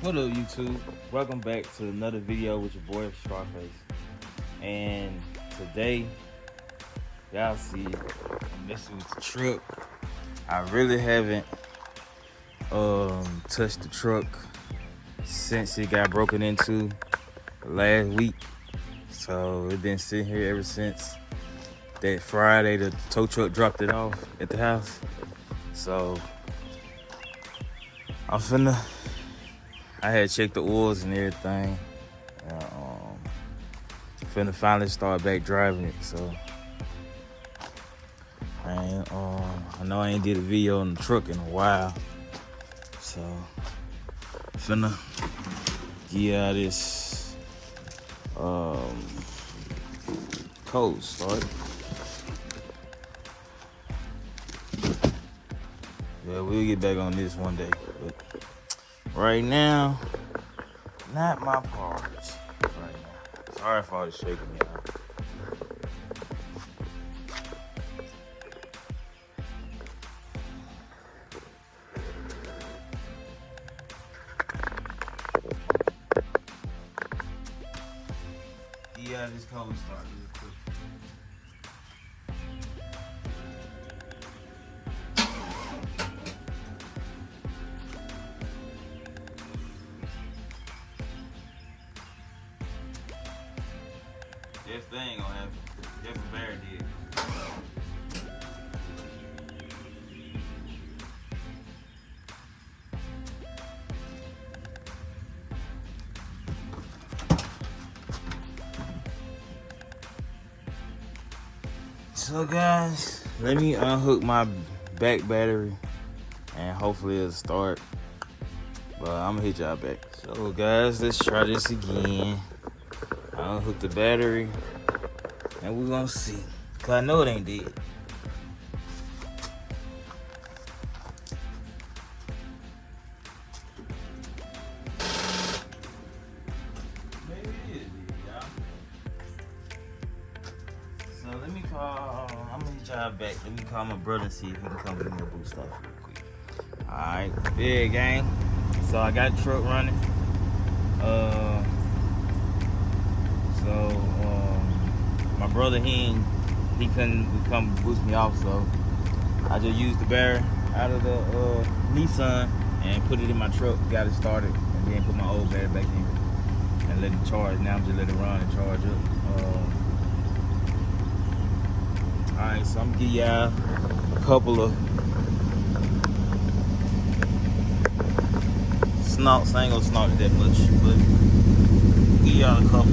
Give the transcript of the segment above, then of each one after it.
What up, YouTube? Welcome back to another video with your boy Scarface. And today, y'all see I'm messing with the truck. I really haven't touched the truck since it got broken into last week. So it's been sitting here ever since that Friday the tow truck dropped it off at the house. So I had checked the oils and everything. Finna finally start back driving it. So I know I ain't did a video on the truck in a while. So finna give out this cold start. Yeah, we'll get back on this one day. But right now, not my parts. Right now. Sorry if I was shaking me out. Yeah, this cold start real quick. This thing gonna happen. Jeff Bear did. So guys, let me unhook my back battery and hopefully it'll start. But I'm gonna hit y'all back. So guys, let's try this again. I unhook the battery and we're gonna see. Cause I know it ain't dead. Maybe it is dead, y'all. So let me call, I'm gonna hit y'all back. Let me call my brother and see if he can come give me a boost off real quick. Alright, yeah gang. So I got the truck running. My brother he couldn't come boost me off, so I just used the battery out of the Nissan and put it in my truck, got it started, and then put my old battery back in and let it charge. Now I'm just letting it run and charge up. Alright, so I'm gonna give y'all a couple of snorts. I ain't gonna snort it that much, but give y'all a couple.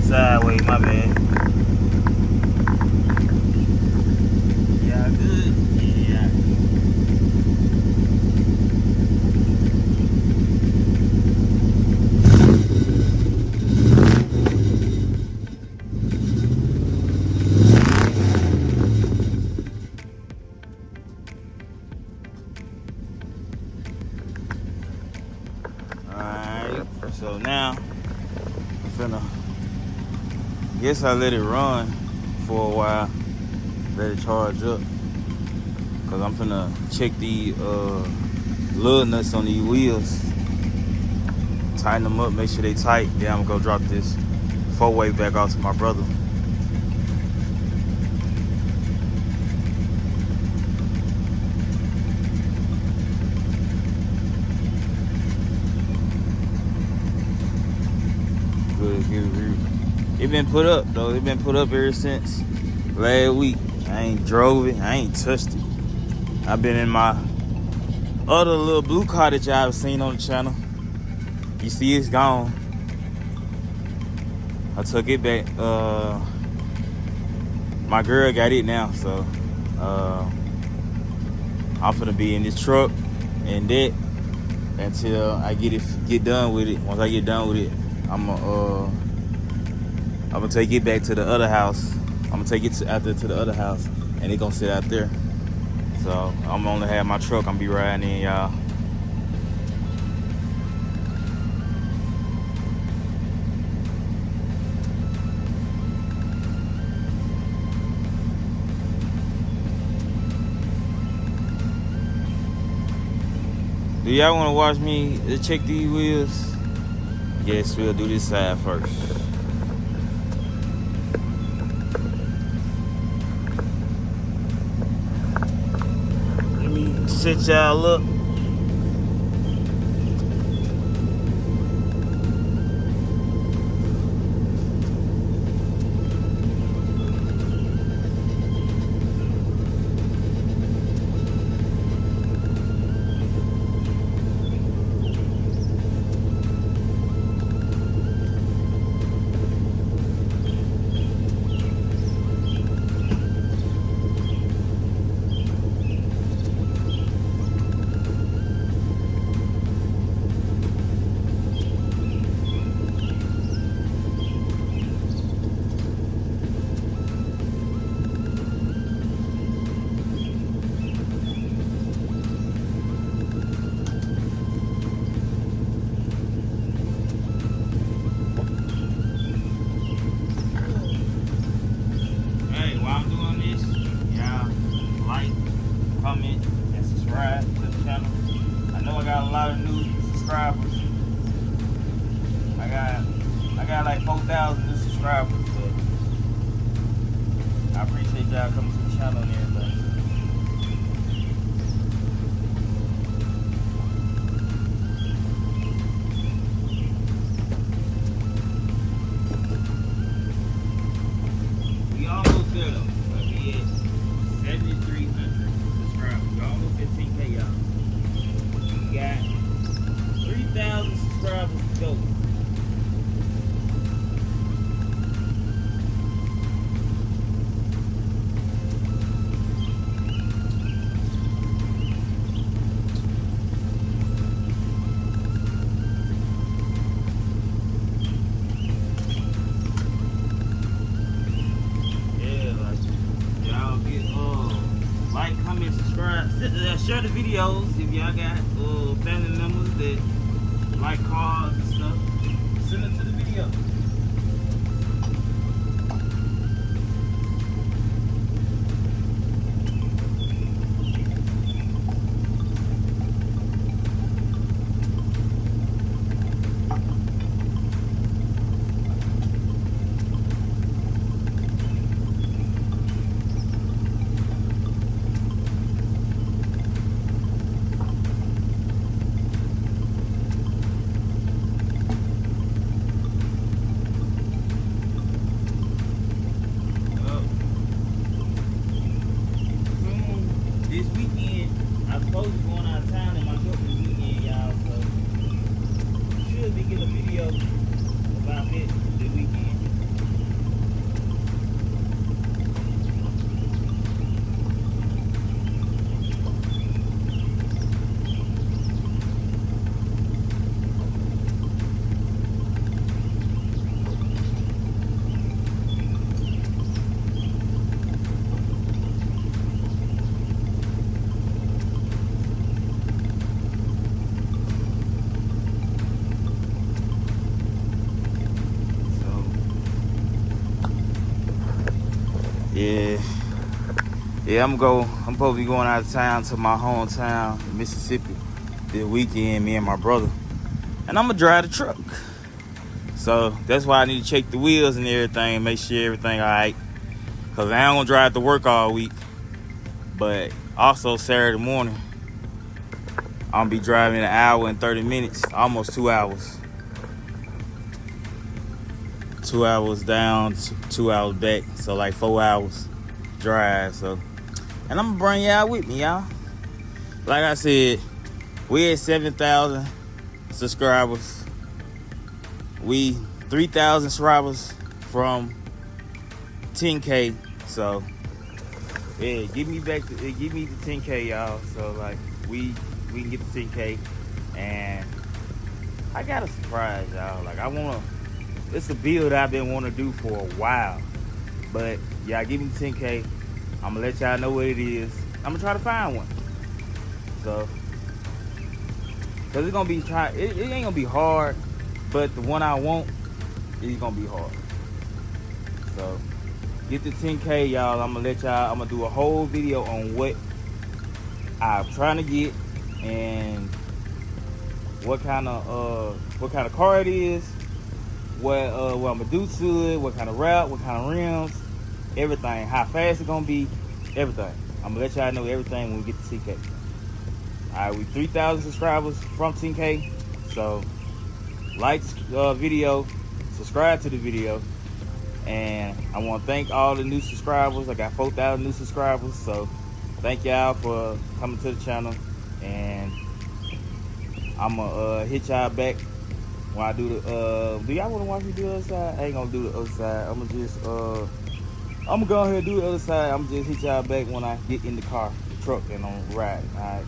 Sideways, my bad. Yeah, good. Yeah. Alright, so now I'm finna, guess I let it run for a while, let it charge up, cause I'm finna check the lug nuts on these wheels, tighten them up, make sure they tight. Then I'm gonna go drop this 4-way back off to my brother. It been put up though. It been put up ever since last week. I ain't drove it. I ain't touched it. I've been in my other little blue car that y'all have seen on the channel. You see it's gone. I took it back. My girl got it now, so I'm finna be in this truck and that until I get done with it. Once I get done with it, I'm gonna take it back to the other house. I'm gonna take it out there to the other house, and it gonna sit out there. So I'm only have my truck. I'm be riding in, y'all. Do y'all want to watch me check these wheels? Yes, we'll do this side first. Let me set y'all up. Comment and subscribe to the channel. I know I got a lot of new subscribers. I got like 4,000 new subscribers, but I appreciate y'all coming to the channel and everything. We almost there though. But we at 7,300 subscribers. We almost at 10K, y'all. We got 3,000 subscribers to go. Like, comment, subscribe, share the videos if y'all got family members that like cars and stuff. Send them to the video. This weekend, I'm supposed to be going out of town in my truck this weekend, y'all, so should be getting a video about it this weekend. Yeah, I'm supposed to be going out of town to my hometown, Mississippi, this weekend, me and my brother. And I'm gonna drive the truck. So that's why I need to check the wheels and everything, make sure everything all right. Cause I ain't gonna drive to work all week. But also Saturday morning, I'm gonna be driving an hour and 30 minutes, almost 2 hours. 2 hours down, 2 hours back. So like 4 hours drive, so. And I'm gonna bring y'all with me, y'all. Like I said, we at 7,000 subscribers. We 3,000 subscribers from 10K. So yeah, give me the 10K, y'all. So like we can get the 10K. And I got a surprise, y'all. Like it's a build I've been wanting to do for a while. But y'all give me 10K. I'm gonna let y'all know what it is. I'm gonna try to find one. So, cause it's gonna be it ain't gonna be hard, but the one I want is gonna be hard. So, get the 10K, y'all. I'm gonna do a whole video on what I'm trying to get and what kind of car it is, what I'm gonna do to it, what kind of wrap, what kind of rims, everything, how fast it's gonna be, everything. I'm gonna let y'all know everything when we get to TK. Alright, we 3,000 subscribers from 10K. So like video, subscribe to the video, and I want to thank all the new subscribers. I got 4,000 new subscribers, so thank y'all for coming to the channel, and I'm gonna hit y'all back when I do the do y'all want to watch me do the other side? I ain't gonna do the other side. I'm gonna go ahead and do the other side. I'm gonna just hit y'all back when I get in the car, the truck, and I'm riding. All right.